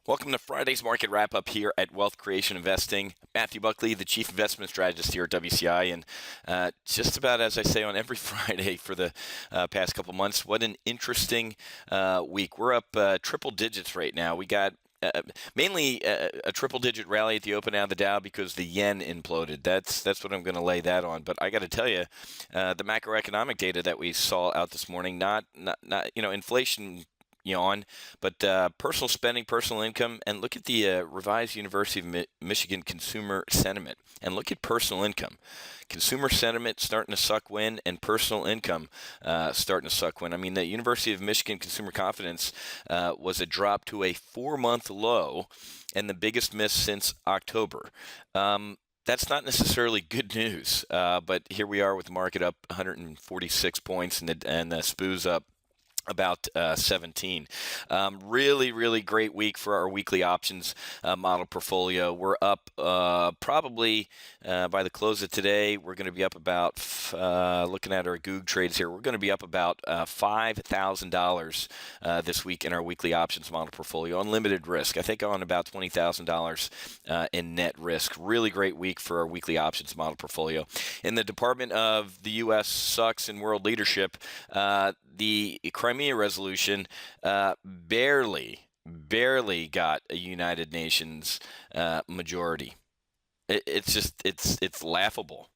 Welcome to Friday's market wrap-up here at Wealth Creation Investing. Matthew Buckley, the Chief Investment Strategist here at WCI, and just about as I say on every Friday for the past couple months, what an interesting week. We're up triple digits right now. We got mainly a triple-digit rally at the open out of the Dow because the yen imploded. That's what I'm going to lay that on. But I got to tell you, the macroeconomic data that we saw out this morning, not inflation yawn, but personal spending, personal income, and look at the revised University of Michigan consumer sentiment, and look at personal income. Consumer sentiment starting to suck wind, and personal income starting to suck wind. I mean, the University of Michigan consumer confidence was a drop to a 4-month low, and the biggest miss since October. That's not necessarily good news, but here we are with the market up 146 points, and the SPU's up about 17. Really great week for our weekly options model portfolio. We're up probably by the close of today, we're going to be up about, looking at our Goog trades here, we're going to be up about $5,000 this week in our weekly options model portfolio on limited risk. I think on about $20,000 in net risk. Really great week for our weekly options model portfolio. In the Department of the U.S. sucks in world leadership, the Crimea resolution barely got a United Nations majority. It's laughable.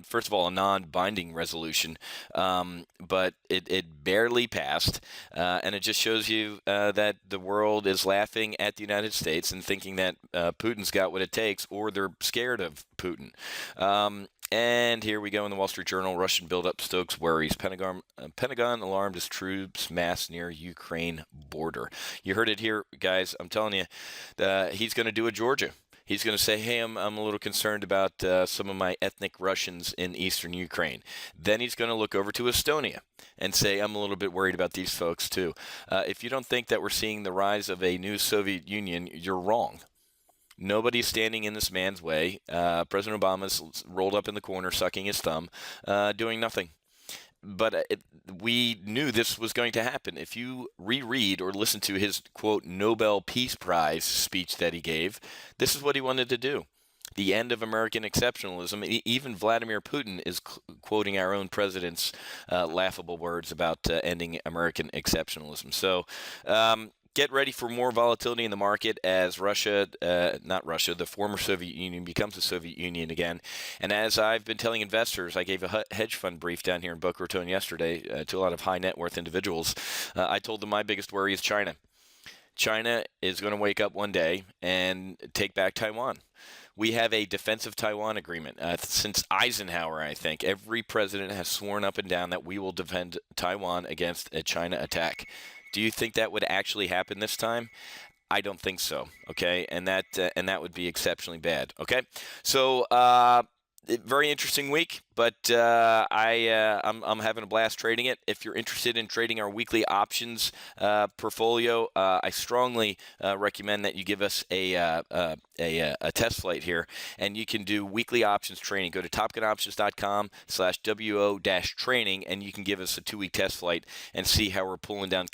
First of all, a non-binding resolution, but it barely passed, and it just shows you that the world is laughing at the United States and thinking that Putin's got what it takes, or they're scared of Putin. And here we go in the Wall Street Journal. Russian buildup stokes worries. Pentagon alarmed as troops mass near Ukraine border. You heard it here, guys. I'm telling you, he's going to do a Georgia. He's going to say, hey, I'm a little concerned about some of my ethnic Russians in eastern Ukraine. Then he's going to look over to Estonia and say, I'm a little bit worried about these folks too. If you don't think that we're seeing the rise of a new Soviet Union, you're wrong. Nobody's standing in this man's way. President Obama's rolled up in the corner, sucking his thumb, doing nothing. But we knew this was going to happen. If you reread or listen to his, quote, Nobel Peace Prize speech that he gave, this is what he wanted to do. The end of American exceptionalism. Even Vladimir Putin is quoting our own president's laughable words about ending American exceptionalism. So, get ready for more volatility in the market as the former Soviet Union becomes the Soviet Union again. And as I've been telling investors, I gave a hedge fund brief down here in Boca Raton yesterday to a lot of high net worth individuals. I told them my biggest worry is China. China is going to wake up one day and take back Taiwan. We have a defensive Taiwan agreement since Eisenhower, I think. Every president has sworn up and down that we will defend Taiwan against a China attack. Do you think that would actually happen this time? I don't think so. Okay, and that would be exceptionally bad. Okay, so very interesting week, but I'm having a blast trading it. If you're interested in trading our weekly options portfolio, I strongly recommend that you give us a test flight here, and you can do weekly options training. Go to topgunoptions.com/WO-training, and you can give us a 2-week test flight and see how we're pulling down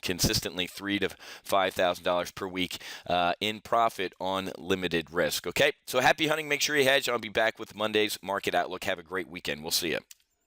consistently $3,000 to $5,000 per week in profit on limited risk. Okay, so happy hunting. Make sure you hedge. I'll be back with Monday's market outlook. Have a great weekend. We'll see you.